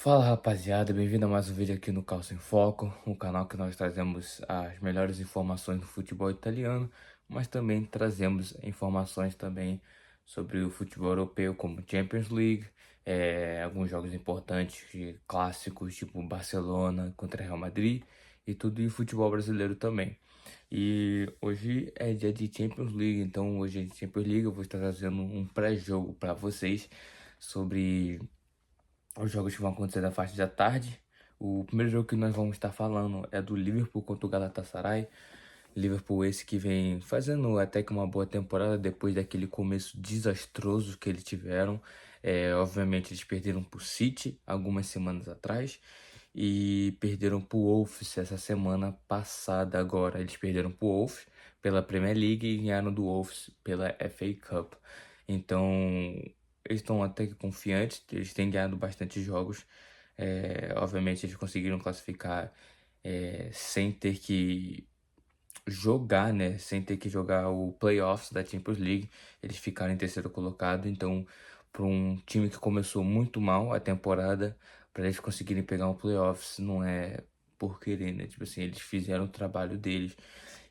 Fala rapaziada, bem-vindo a mais um vídeo aqui no Calcio em Foco, um canal que nós trazemos as melhores informações do futebol italiano, mas também trazemos informações também sobre o futebol europeu, como Champions League, alguns jogos importantes, clássicos, tipo Barcelona contra Real Madrid, e tudo em futebol brasileiro também. E hoje é dia de Champions League, então hoje é de Champions League eu vou estar trazendo um pré-jogo para vocês sobre os jogos que vão acontecer da faixa da tarde. O primeiro jogo que nós vamos estar falando é do Liverpool contra o Galatasaray. Liverpool esse que vem fazendo até que uma boa temporada depois daquele começo desastroso que eles tiveram. Obviamente eles perderam para o City algumas semanas atrás e perderam para o Wolves essa semana passada agora. Eles perderam para o Wolves pela Premier League e ganharam do Wolves pela FA Cup. Então eles estão até que confiantes, eles têm ganhado bastante jogos. Obviamente eles conseguiram classificar sem ter que jogar, né? Sem ter que jogar o playoffs da Champions League. Eles ficaram em terceiro colocado. Então, para um time que começou muito mal a temporada, para eles conseguirem pegar um playoffs, não é por querer, né? Tipo assim, eles fizeram o trabalho deles.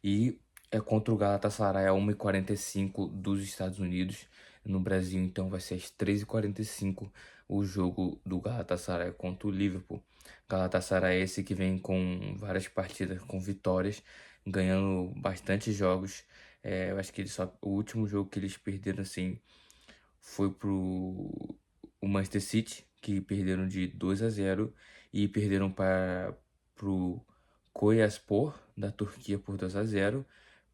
E é contra o Galatasaray a 1h45 dos Estados Unidos. No Brasil, então, vai ser às 3h45 o jogo do Galatasaray contra o Liverpool. Galatasaray é esse que vem com várias partidas com vitórias, ganhando bastante jogos. Eu acho que o último jogo que eles perderam assim foi pro o Manchester City, que perderam de 2-0 e perderam para pro Kocaspor da Turquia por 2-0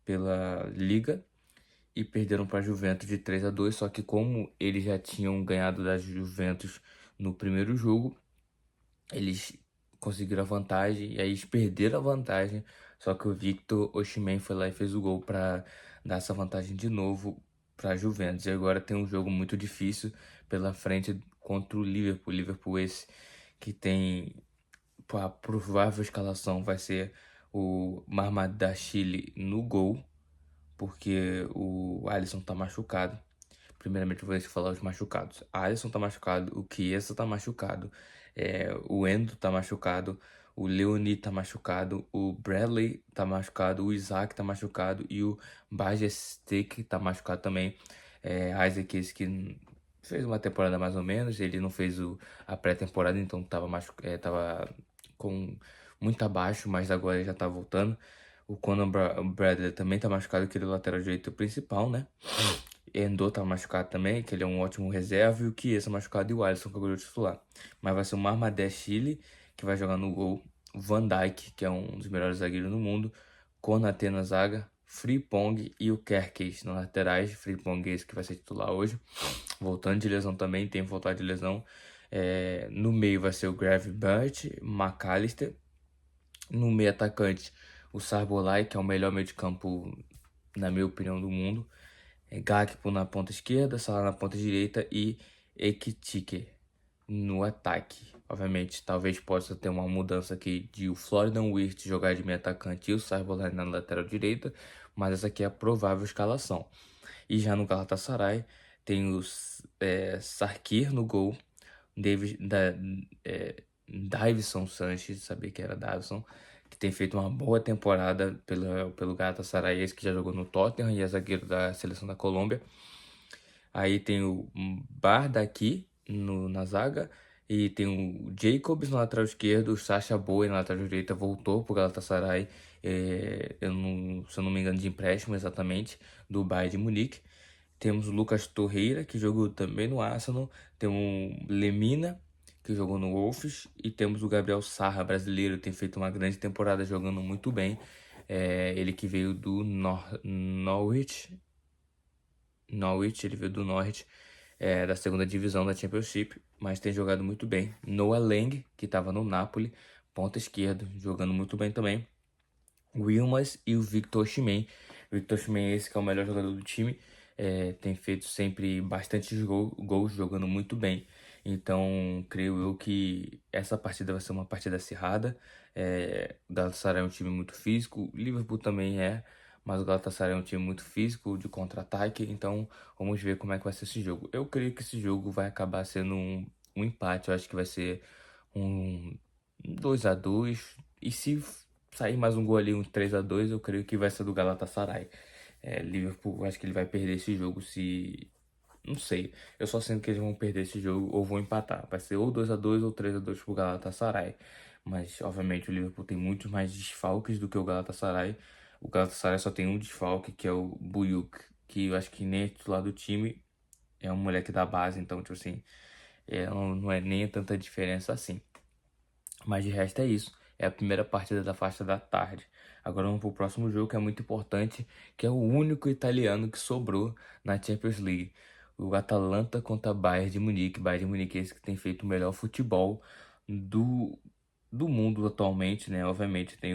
pela Liga e perderam para a Juventus de 3-2, só que como eles já tinham ganhado da Juventus no primeiro jogo, eles conseguiram a vantagem e aí eles perderam a vantagem, só que o Victor Osimhen foi lá e fez o gol para dar essa vantagem de novo para a Juventus. E agora tem um jogo muito difícil pela frente contra o Liverpool. Liverpool esse que tem a provável escalação vai ser o Chile no gol, porque o Alisson tá machucado. Primeiramente, eu vou falar os machucados. A Alisson tá machucado, o Chiesa tá machucado, o Endo tá machucado, o Leoni tá machucado, o Bradley tá machucado, o Isaac tá machucado e o Bajcetic tá machucado também. Isaac, esse que fez uma temporada mais ou menos, ele não fez a pré-temporada, então tava com muito abaixo, mas agora ele já tá voltando. O Bradley também tá machucado, aquele lateral direito principal, né? Endo tá machucado também, que ele é um ótimo reserva, e o Chiesa machucado e o Alisson, que é o goleiro titular. Mas vai ser o Chile que vai jogar no gol, o Van Dijk, que é um dos melhores zagueiros do mundo, Konaté na zaga, Frimpong e o Kerkez nas laterais. Frimpong é esse que vai ser titular hoje, voltando de lesão também, tem voltado de lesão. No meio vai ser o Gravenberch, McAllister, no meio atacante o Szoboszlai, que é o melhor meio de campo, na minha opinião, do mundo. Gakpo na ponta esquerda, Salah na ponta direita e Ekitike no ataque. Obviamente, talvez possa ter uma mudança aqui de o Florian Wirtz jogar de meio atacante e o Szoboszlai na lateral direita, mas essa aqui é a provável escalação. E já no Galatasaray tem os Sarkir no gol, Davinson Sanches, sabia que era Davinson, que tem feito uma boa temporada pelo Galatasaray, esse que já jogou no Tottenham e é zagueiro da seleção da Colômbia. Aí tem o Bardaki na zaga, e tem o Jacobs no lateral esquerdo, o Sacha Boey na lateral direita, voltou pro Galatasaray, se eu não me engano, de empréstimo exatamente, do Bayern de Munique. Temos o Lucas Torreira, que jogou também no Arsenal, tem o Lemina, que jogou no Wolves, e temos o Gabriel Sarra, brasileiro, tem feito uma grande temporada jogando muito bem. Ele que veio do Norwich, ele veio do Norwich, da segunda divisão da Championship, mas tem jogado muito bem. Noah Lang, que estava no Napoli, ponta esquerda, jogando muito bem também. O Yilmaz e o Victor Osimhen. Victor Osimhen é esse que é o melhor jogador do time, tem feito sempre bastante gols, jogando muito bem. Então, creio eu que essa partida vai ser uma partida acirrada. O Galatasaray é um time muito físico, o Liverpool também é, mas o Galatasaray é um time muito físico, de contra-ataque, então vamos ver como é que vai ser esse jogo. Eu creio que esse jogo vai acabar sendo um empate, eu acho que vai ser um 2-2. E se sair mais um gol ali, um 3-2, eu creio que vai ser do Galatasaray. Liverpool, acho que ele vai perder esse jogo se... Não sei. Eu só sinto que eles vão perder esse jogo ou vão empatar. Vai ser ou 2-2 ou 3-2 pro Galatasaray. Mas, obviamente, o Liverpool tem muitos mais desfalques do que o Galatasaray. O Galatasaray só tem um desfalque, que é o Buyuk, que eu acho que nem é titular do time. É um moleque da base, então, tipo assim, não é nem tanta diferença assim. Mas de resto é isso. É a primeira partida da faixa da tarde. Agora vamos pro próximo jogo, que é muito importante, que é o único italiano que sobrou na Champions League. O Atalanta contra Bayern de Munique. Bayern de Munique é esse que tem feito o melhor futebol do mundo atualmente, né? Obviamente tem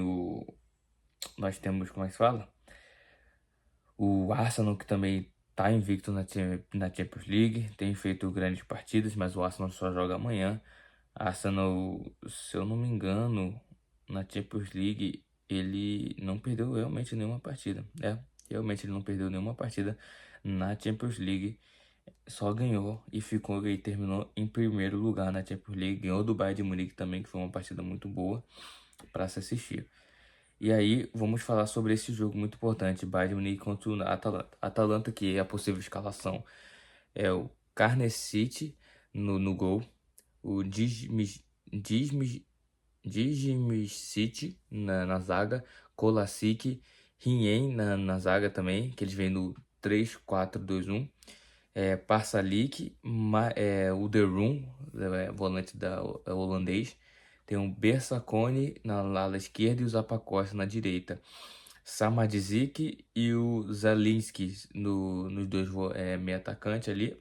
nós temos, como é que se fala? O Arsenal, que também tá invicto na Champions League, tem feito grandes partidas, mas o Arsenal só joga amanhã. Arsenal, se eu não me engano, na Champions League, ele não perdeu realmente nenhuma partida. Realmente ele não perdeu nenhuma partida na Champions League. Só ganhou e terminou em primeiro lugar na Champions League. Ganhou do Bayern de Munique também, que foi uma partida muito boa para se assistir. E aí, vamos falar sobre esse jogo muito importante, Bayern de Munique contra o Atalanta. Atalanta, que é a possível escalação, é o City no gol, o City na zaga, Kolasinac, Hien na zaga também, que eles vêm no 3-4-2-1. Parsalic, o De Roon, volante holandês. Tem o Bersakone na ala esquerda e o Zappacosta na direita. Samadžić e o Zalinski nos dois meio atacante ali.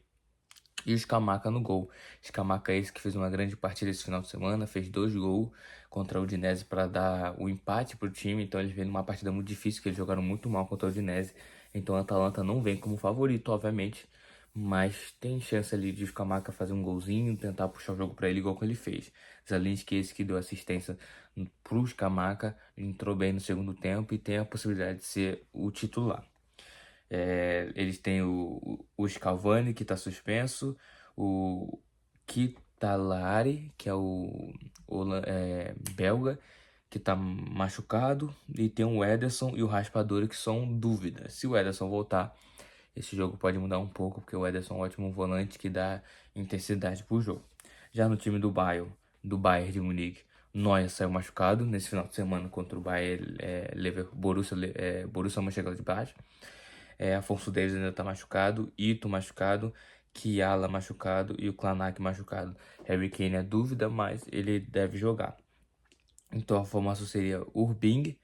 E o Scamacca no gol. Scamacca é esse que fez uma grande partida esse final de semana, fez 2 gols contra o Udinese para dar o empate para o time. Então eles vêm numa partida muito difícil, que eles jogaram muito mal contra o Udinese. Então a Atalanta não vem como favorito, obviamente, mas tem chance ali de o Scamacca fazer um golzinho, tentar puxar o jogo para ele igual que ele fez. Zalinski, esse que deu assistência pro Scamacca, entrou bem no segundo tempo e tem a possibilidade de ser o titular. Eles têm o Scalvani, que está suspenso, o Kitalari, que é o belga, que está machucado, e tem o Ederson e o Raspadori, que são dúvidas. Se o Ederson voltar, esse jogo pode mudar um pouco, porque o Ederson é um ótimo volante que dá intensidade pro jogo. Já no time do Bayern de Munique, Neuer saiu machucado nesse final de semana contra o Bayern Borussia Mönchengladbach. Afonso Davies ainda tá machucado, Ito machucado, Kiala machucado e o Klanack machucado. Harry Kane é dúvida, mas ele deve jogar. Então a formação seria Urbing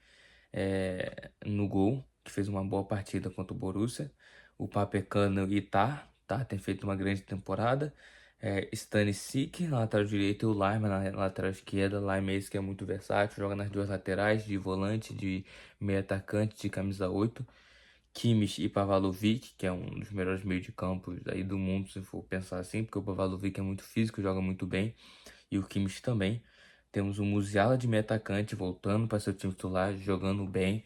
no gol, que fez uma boa partida contra o Borussia. O Papecano e tá tem feito uma grande temporada. Stanisic na lateral direita e o Lima na lateral esquerda. Lima esse que é muito versátil, joga nas duas laterais, de volante, de meio atacante, de camisa 8. Kimmich e Pavlovic, que é um dos melhores meios de campo aí do mundo, se for pensar assim, porque o Pavlovic é muito físico, joga muito bem, e o Kimmich também. Temos o Musiala de meio atacante voltando para seu time titular, jogando bem,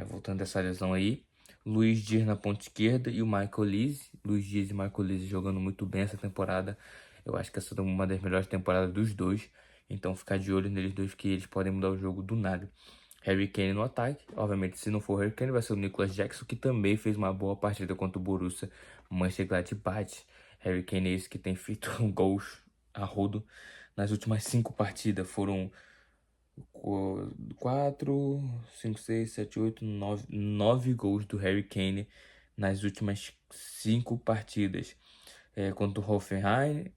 voltando dessa lesão aí. Luiz Dias na ponta esquerda e o Michael Olise. Luiz Dias e Michael Olise jogando muito bem essa temporada. Eu acho que essa é uma das melhores temporadas dos dois. Então ficar de olho neles dois, que eles podem mudar o jogo do nada. Harry Kane no ataque. Obviamente, se não for o Harry Kane, vai ser o Nicolas Jackson, que também fez uma boa partida contra o Borussia Mönchengladbach. Harry Kane é esse que tem feito gols a rodo. Nas últimas 5 partidas foram 4, 5, 6, 7, 8, 9 gols do Harry Kane nas últimas 5 partidas. Contra o Hoffenheim,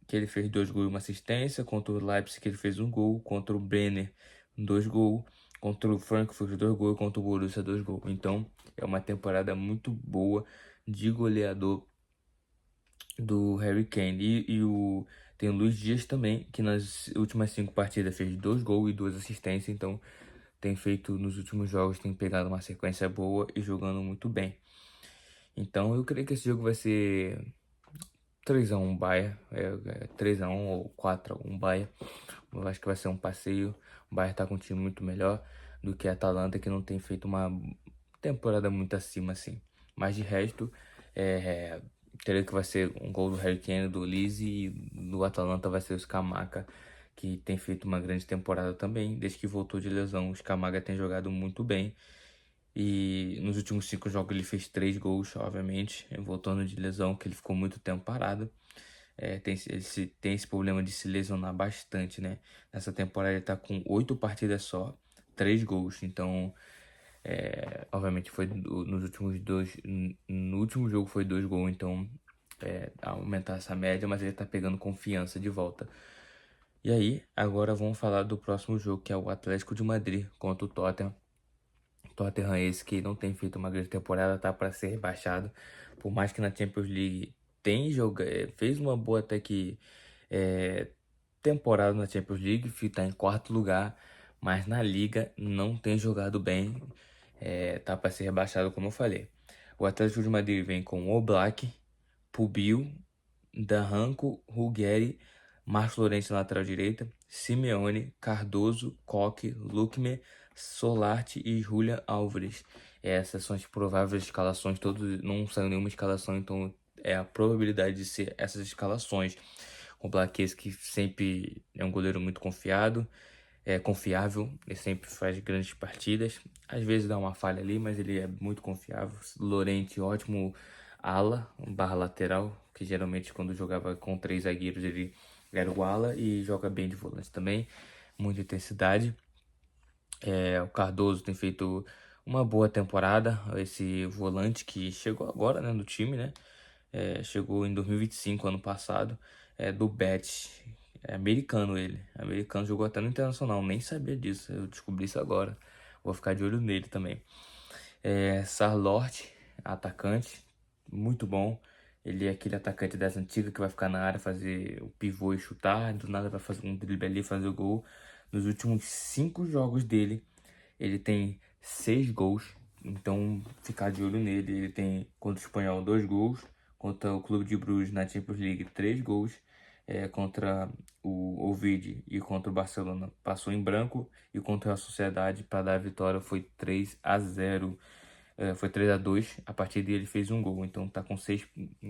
que ele fez 2 gols e uma assistência. Contra o Leipzig, que ele fez 1 gol. Contra o Brenner, 2 gols. Contra o Frankfurt, 2 gols. Contra o Borussia, 2 gols. Então, é uma temporada muito boa de goleador do Harry Kane. Tem o Luiz Dias também, que nas últimas 5 partidas fez 2 gols e 2 assistências. Então, tem feito nos últimos jogos, tem pegado uma sequência boa e jogando muito bem. Então, eu creio que esse jogo vai ser 3-1 Bayern, 3-1 ou 4-1 Bayern. Eu acho que vai ser um passeio. O Bayern tá com um time muito melhor do que a Atalanta, que não tem feito uma temporada muito acima assim. Mas de resto, creio que vai ser um gol do Harry Kane, do Olise e do Atalanta vai ser o Scamacca, que tem feito uma grande temporada também. Desde que voltou de lesão, o Scamacca tem jogado muito bem. E nos últimos 5 jogos ele fez 3 gols, obviamente, voltando de lesão, que ele ficou muito tempo parado. Tem esse problema de se lesionar bastante, né? Nessa temporada ele tá com 8 partidas só, 3 gols. Então, obviamente foi nos últimos dois. No último jogo foi 2 gols, então aumentar essa média, mas ele tá pegando confiança de volta. E aí, agora vamos falar do próximo jogo, que é o Atlético de Madrid contra o Tottenham. Tottenham esse que não tem feito uma grande temporada, tá para ser rebaixado. Por mais que na Champions League fez uma boa até que temporada na Champions League, tá em quarto lugar, mas na Liga não tem jogado bem, tá para ser rebaixado como eu falei. O Atlético de Madrid vem com Oblak, Pubil, Darranco, Ruggeri, Marcos Llorente na lateral direita, Simeone, Cardoso, Coque, Lukman, Solarte e Julian Álvares. Essas são as prováveis escalações, todos não saiu nenhuma escalação, então é a probabilidade de ser essas escalações. O Blaquez, que sempre é um goleiro muito confiado, confiável, ele sempre faz grandes partidas. Às vezes dá uma falha ali, mas ele é muito confiável. Llorente, ótimo ala, barra lateral, que geralmente quando jogava com 3 zagueiros ele era o ala e joga bem de volante também, muita intensidade. O Cardoso tem feito uma boa temporada, esse volante que chegou agora, né, no time, né? Chegou em 2025, ano passado, do Betis. É americano ele. Americano, jogou até no Internacional. Nem sabia disso. Eu descobri isso agora. Vou ficar de olho nele também. Sarlort, atacante. Muito bom. Ele é aquele atacante das antigas que vai ficar na área, fazer o pivô e chutar. Do nada vai fazer um drible ali, fazer o gol. Nos últimos 5 jogos dele, ele tem 6 gols. Então, ficar de olho nele. Ele tem, contra o Espanhol, 2 gols. Contra o Clube de Bruges na Champions League, 3 gols. Contra o Ovid e contra o Barcelona passou em branco. E contra a Sociedade, para dar a vitória, foi 3-0. Foi 3-2. A partir dele fez um gol. Então tá com 6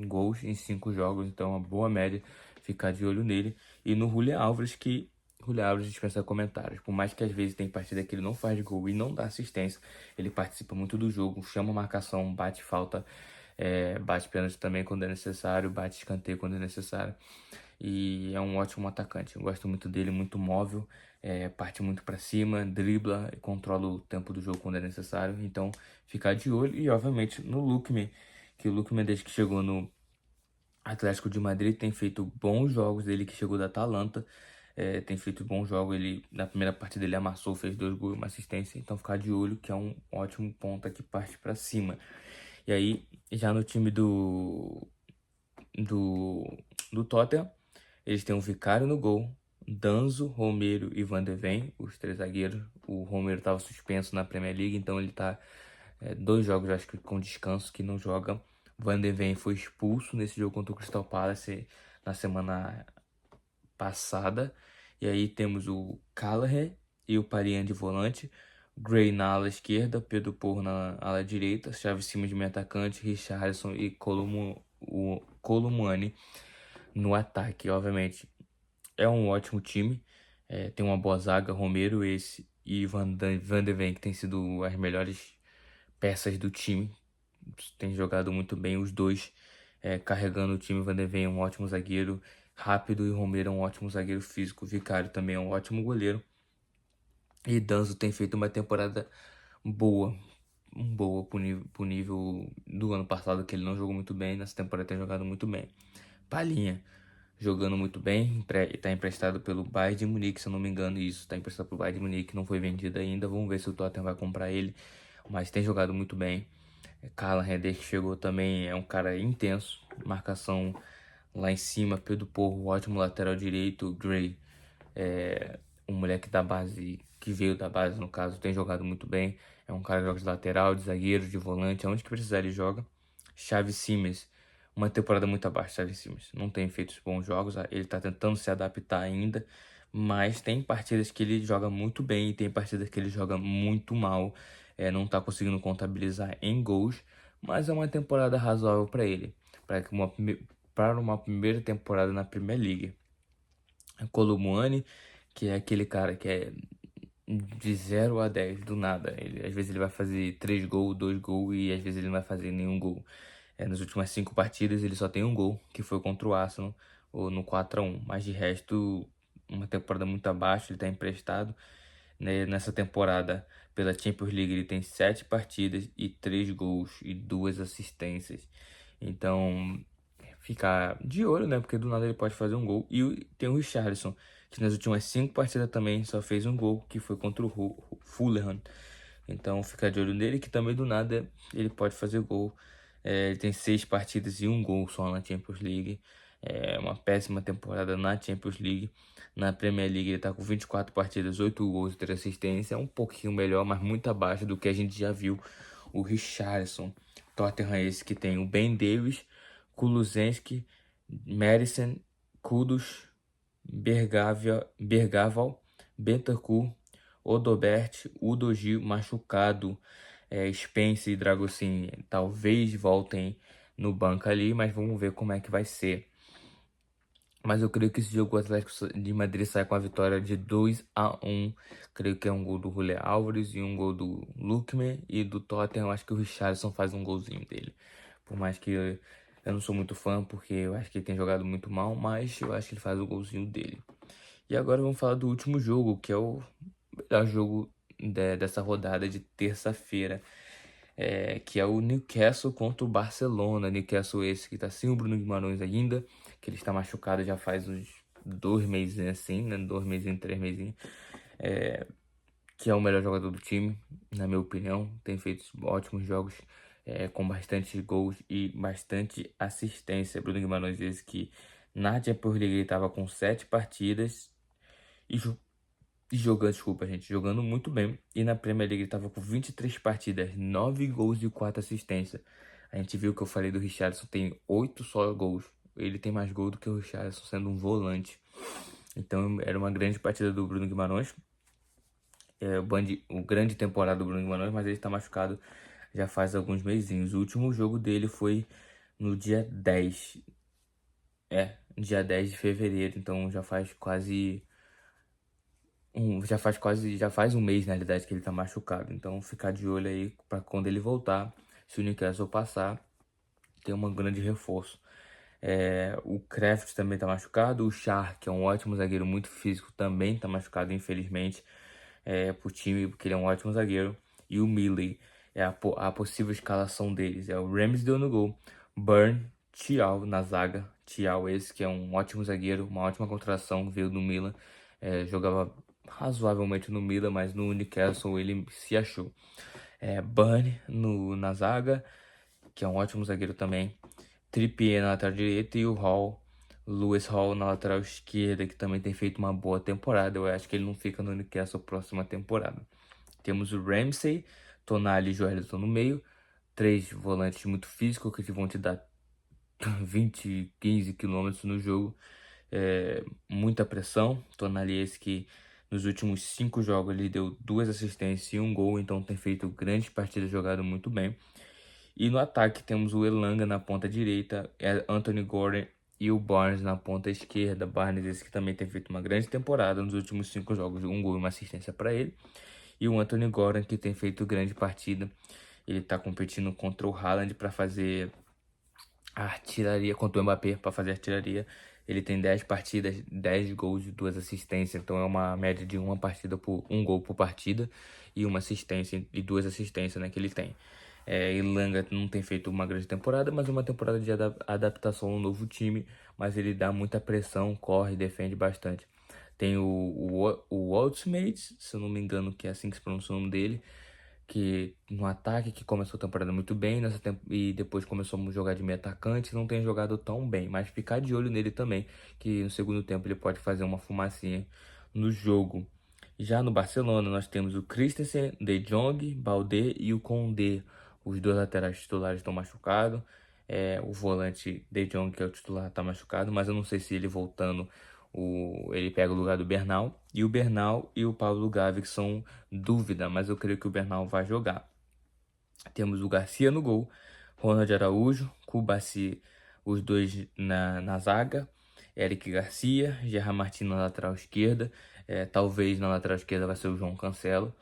gols em 5 jogos. Então é uma boa média. Ficar de olho nele. E no Julian Álvares, que Julian Álvares dispensa comentários. Por mais que às vezes tem partida que ele não faz gol e não dá assistência, ele participa muito do jogo, chama marcação, bate falta, bate pênalti também quando é necessário, bate escanteio quando é necessário. E é um ótimo atacante. Eu gosto muito dele, muito móvel, parte muito para cima, dribla, controla o tempo do jogo quando é necessário. Então, ficar de olho. E, obviamente, no Lukman, que o Lukman, desde que chegou no Atlético de Madrid, tem feito bons jogos. Ele que chegou da Atalanta, tem feito bons jogos. Ele, na primeira partida, ele amassou, fez 2 gols, uma assistência. Então, ficar de olho, que é um ótimo ponta que parte para cima. E aí, já no time do Tottenham, eles têm um Vicário no gol, Danzo, Romero e Van de Ven, os 3 zagueiros. O Romero estava suspenso na Premier League, então ele tá 2 jogos, acho que com descanso, que não joga. Van de Ven foi expulso nesse jogo contra o Crystal Palace na semana passada. E aí temos o Callagher e o Parian de volante, Gray na ala esquerda, Pedro Porro na ala direita, Xavi Simons de meio atacante, Richarlison e Colomani no ataque. Obviamente é um ótimo time, tem uma boa zaga, Romero e Van de Ven, que tem sido as melhores peças do time, tem jogado muito bem os dois, carregando o time. Van de Ven é um ótimo zagueiro rápido e Romero é um ótimo zagueiro físico. Vicário também é um ótimo goleiro. E Danzo tem feito uma temporada boa, boa pro nível do ano passado, que ele não jogou muito bem. Nessa temporada tem jogado muito bem. Palhinha jogando muito bem, está emprestado pelo Bayern de Munique, se eu não me engano, isso, está emprestado pelo Bayern de Munique, não foi vendido ainda. Vamos ver se o Tottenham vai comprar ele, mas tem jogado muito bem. Callagher, desde que chegou, também é um cara intenso, marcação lá em cima. Pedro Porro, ótimo lateral direito. Gray, um moleque da base, que veio da base no caso, tem jogado muito bem. É um cara que joga de lateral, de zagueiro, de volante, aonde que precisar ele joga. Xavi Simons, uma temporada muito abaixo, Xavi Simons. Não tem feito bons jogos, ele tá tentando se adaptar ainda, mas tem partidas que ele joga muito bem e tem partidas que ele joga muito mal. Não tá conseguindo contabilizar em gols, mas é uma temporada razoável para ele, para uma primeira temporada na Premier League. Colomwani, que é aquele cara que é de 0 a 10 do nada. Às vezes ele vai fazer 3 gols, 2 gols e às vezes ele não vai fazer nenhum gol. Nas últimas 5 partidas ele só tem um gol, que foi contra o Arsenal, ou no 4-1. Mas de resto, uma temporada muito abaixo, ele está emprestado. Nessa temporada, pela Champions League, ele tem 7 partidas e 3 gols e 2 assistências. Então, ficar de olho, né? Porque do nada ele pode fazer um gol. E tem o Richarlison, que nas últimas 5 partidas também só fez um gol, que foi contra o Fulham. Então, ficar de olho nele, que também do nada ele pode fazer gol. Ele tem 6 partidas e um gol só na Champions League. É uma péssima temporada na Champions League. Na Premier League ele tá com 24 partidas, 8 gols e 3 assistências. É um pouquinho melhor, mas muito abaixo do que a gente já viu. O Richarlison, Tottenham, esse que tem o Ben Davies, Kulusevski, Madison, Kudus, Bergaval, Bentancur, Odobert, Udogie machucado, Spence e Dragocin talvez voltem no banco ali, mas vamos ver como é que vai ser. Mas eu creio que esse jogo o Atlético de Madrid sai com a vitória de 2-1. Creio que é um gol do Julián Álvares e um gol do Lookman. E do Tottenham, eu acho que o Richarlison faz um golzinho dele. Por mais que eu não sou muito fã, porque eu acho que ele tem jogado muito mal, mas eu acho que ele faz o golzinho dele. E agora vamos falar do último jogo, que é o melhor jogo dessa rodada de terça-feira. Que é o Newcastle contra o Barcelona. Newcastle esse que tá sem o Bruno Guimarães ainda, que ele está machucado já faz uns 2 meses assim, né? 2 meses, 3 meses. Que é o melhor jogador do time, na minha opinião. Tem feito ótimos jogos, com bastante gols e bastante assistência. Bruno Guimarães esse que na Champions League ele estava com 7 partidas e jogando, desculpa, gente, jogando muito bem. E na Premier League ele tava com 23 partidas, 9 gols e 4 assistências. A gente viu que eu falei do Richarlison, tem 8 só gols. Ele tem mais gols do que o Richarlison, sendo um volante. Então era uma grande partida do Bruno Guimarães. O grande temporada do Bruno Guimarães, mas ele está machucado já faz alguns mesinhos. O último jogo dele foi no dia 10. Dia 10 de fevereiro. Então já faz um mês, na realidade, que ele tá machucado. Então, ficar de olho aí para quando ele voltar, se o Newcastle passar, ter um grande reforço. O Kraft também tá machucado. O Schär, que é um ótimo zagueiro, muito físico, também tá machucado, infelizmente, pro time, porque ele é um ótimo zagueiro. E o Milley, a possível escalação deles é o Ramsdale no gol, Burn, Thiaw na zaga. Thiaw esse que é um ótimo zagueiro, uma ótima contratação, veio do Milan, jogava razoavelmente no Milan, mas no Newcastle ele se achou. Burn na zaga, que é um ótimo zagueiro também. Trippier na lateral direita e o Lewis Hall na lateral esquerda, que também tem feito uma boa temporada. Eu acho que ele não fica no Newcastle próxima temporada. Temos o Ramsey, Tonali e Joelinton no meio. 3 volantes muito físicos que vão te dar 20, 15 quilômetros no jogo. Muita pressão. Tonali esse que nos últimos 5 jogos ele deu 2 assistências e um gol, então tem feito grandes partidas, jogado muito bem. E no ataque temos o Elanga na ponta direita, Anthony Gordon e o Barnes na ponta esquerda. Barnes esse que também tem feito uma grande temporada nos últimos 5 jogos, um gol e uma assistência para ele. E o Anthony Gordon que tem feito grande partida. Ele está competindo contra o Haaland para fazer a artilharia, contra o Mbappé para fazer a artilharia. Ele tem 10 partidas, 10 gols e 2 assistências. Então é uma média de um gol por partida e uma assistência e 2 assistências, né, que ele tem. Elanga não tem feito uma grande temporada, mas uma temporada de adaptação ao novo time. Mas ele dá muita pressão, corre, defende bastante. Tem o Ultimate, se eu não me engano, que é assim que se pronuncia o nome dele, que no ataque, que começou a temporada muito bem e depois começou a jogar de meio atacante, não tem jogado tão bem, mas ficar de olho nele também, que no segundo tempo ele pode fazer uma fumacinha no jogo. Já no Barcelona nós temos o Christensen, De Jong, Balde e o Koundé. Os 2 laterais titulares estão machucados. O volante De Jong, que é o titular, está machucado, mas eu não sei se ele voltando ele pega o lugar do Bernal. E o Bernal e o Paulo Gavi, que são dúvida, mas eu creio que o Bernal vai jogar. Temos o Garcia no gol, Ronald Araújo, Cubarsí, os dois na zaga. Eric Garcia, Gerard Martin na lateral esquerda, talvez na lateral esquerda vai ser o João Cancelo.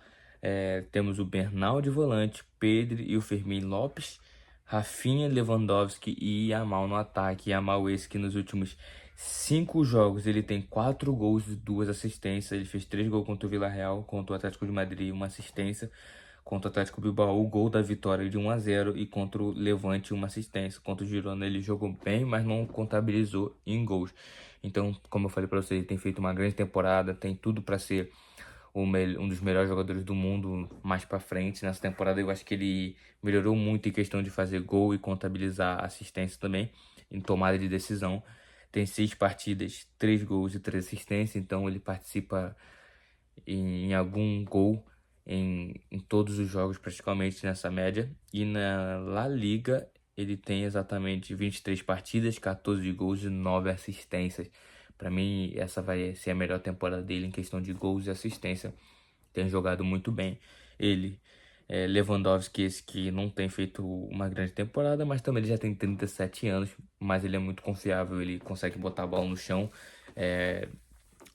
Temos o Bernal de volante, Pedro e o Fermin Lopes, Rafinha, Lewandowski e Yamal no ataque. Yamal esse que nos últimos 5 jogos ele tem 4 gols e 2 assistências. Ele fez 3 gols contra o Villarreal, contra o Atlético de Madrid, uma assistência. Contra o Atlético Bilbao, o gol da vitória de 1-0 e contra o Levante, uma assistência. Contra o Girona ele jogou bem, mas não contabilizou em gols. Então, como eu falei para vocês, ele tem feito uma grande temporada, tem tudo para ser um dos melhores jogadores do mundo mais para frente. Nessa temporada eu acho que ele melhorou muito em questão de fazer gol e contabilizar assistência também, em tomada de decisão. Tem 6 partidas, 3 gols e 3 assistências, então ele participa em algum gol em todos os jogos praticamente nessa média. E na La Liga ele tem exatamente 23 partidas, 14 gols e 9 assistências. Para mim essa vai ser a melhor temporada dele em questão de gols e assistência. Tem jogado muito bem. Ele, Lewandowski, esse que não tem feito uma grande temporada, mas também ele já tem 37 anos, mas ele é muito confiável, ele consegue botar a bola no chão.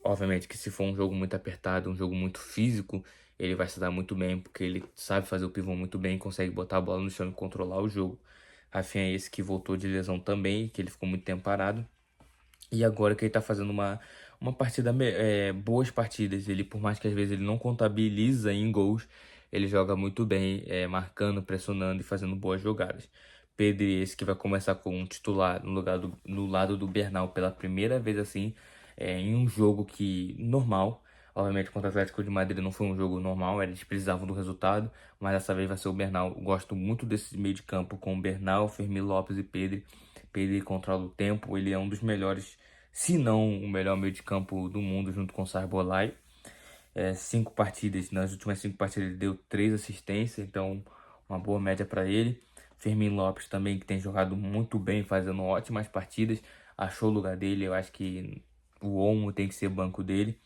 Obviamente que se for um jogo muito apertado, um jogo muito físico, ele vai se dar muito bem, porque ele sabe fazer o pivô muito bem, consegue botar a bola no chão e controlar o jogo. Rafinha é esse que voltou de lesão também, que ele ficou muito tempo parado. E agora que ele tá fazendo uma partida, boas partidas, ele por mais que às vezes ele não contabiliza em gols, ele joga muito bem, marcando, pressionando e fazendo boas jogadas. Pedro esse que vai começar com um titular no lado do Bernal pela primeira vez assim, em um jogo que normal. Obviamente contra o Atlético de Madrid não foi um jogo normal, eles precisavam do resultado, mas dessa vez vai ser o Bernal. Eu gosto muito desse meio de campo com o Bernal, Fermin Lopes e Pedro. Pedro controla o tempo, ele é um dos melhores, se não o melhor meio de campo do mundo, junto com o Szoboszlai. 5 partidas, nas últimas 5 partidas ele deu 3 assistências, então uma boa média para ele. Fermin Lopes também, que tem jogado muito bem, fazendo ótimas partidas, achou o lugar dele, eu acho que o Olmo tem que ser banco dele.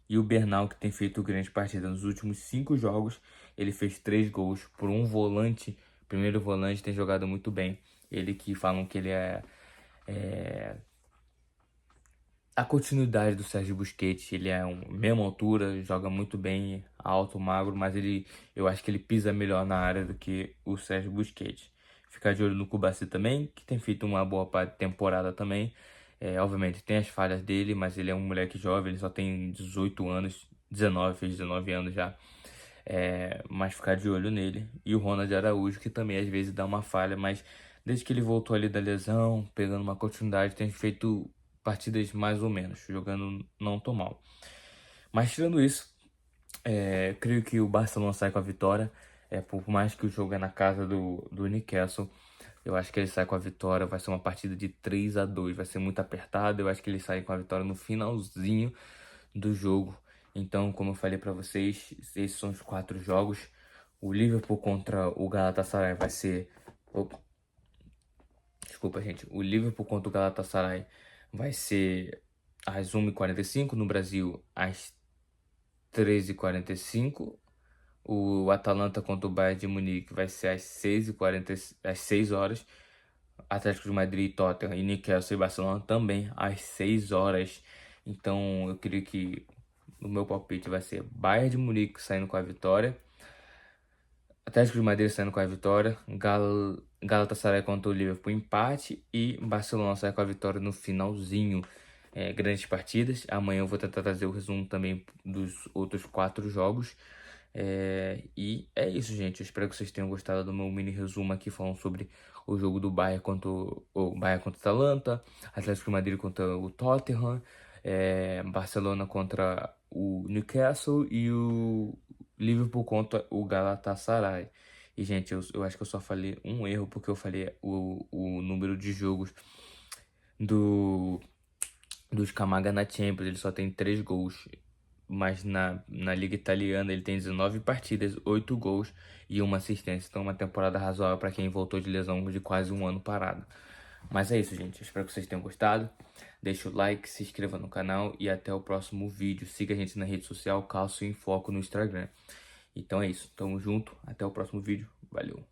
E o Bernal, que tem feito grandes partidas nos últimos 5 jogos, ele fez 3 gols por um volante, primeiro volante, tem jogado muito bem. Ele que falam que ele é a continuidade do Sérgio Busquets. Ele é mesma altura, joga muito bem, alto, magro, mas eu acho que ele pisa melhor na área do que o Sérgio Busquets. Ficar de olho no Cubarsí também, que tem feito uma boa temporada também. Obviamente tem as falhas dele, mas ele é um moleque jovem, ele só tem 18 anos, 19, fez 19 anos já. Mas ficar de olho nele. E o Ronald Araújo, que também às vezes dá uma falha, mas desde que ele voltou ali da lesão, pegando uma continuidade, tem feito partidas mais ou menos, jogando não tão mal. Mas tirando isso, creio que o Barcelona sai com a vitória. Por mais que o jogo é na casa do Newcastle, eu acho que ele sai com a vitória. Vai ser uma partida de 3-2, vai ser muito apertado. Eu acho que ele sai com a vitória no finalzinho do jogo. Então, como eu falei para vocês, esses são os 4 jogos. O Liverpool contra o Galatasaray vai ser... Desculpa, gente. O Liverpool contra o Galatasaray vai ser às 1h45, no Brasil às 13h45. O Atalanta contra o Bayern de Munique vai ser às 6h40, às 6 horas. Atlético de Madrid, Tottenham e Newcastle e Barcelona também às 6 horas. Então eu creio que o meu palpite vai ser Bayern de Munique saindo com a vitória, Atlético de Madrid saindo com a vitória, Galatasaray contra o Liverpool empate e Barcelona sai com a vitória no finalzinho. Grandes partidas. Amanhã eu vou tentar trazer o resumo também dos outros 4 jogos. E é isso, gente. Eu espero que vocês tenham gostado do meu mini resumo aqui falando sobre o jogo do Bayern contra o Bayern contra o Atalanta, Atlético de Madrid contra o Tottenham, Barcelona contra o Newcastle e o Liverpool contra o Galatasaray. E, gente, eu acho que eu só falei um erro, porque eu falei o número de jogos dos Camaga na Champions. Ele só tem 3 gols. Mas na Liga Italiana ele tem 19 partidas, 8 gols e 1 assistência. Então uma temporada razoável para quem voltou de lesão de quase um ano parado. Mas é isso, gente. Eu espero que vocês tenham gostado. Deixa o like, se inscreva no canal e até o próximo vídeo. Siga a gente na rede social Calcio em Foco no Instagram. Então é isso. Tamo junto. Até o próximo vídeo. Valeu.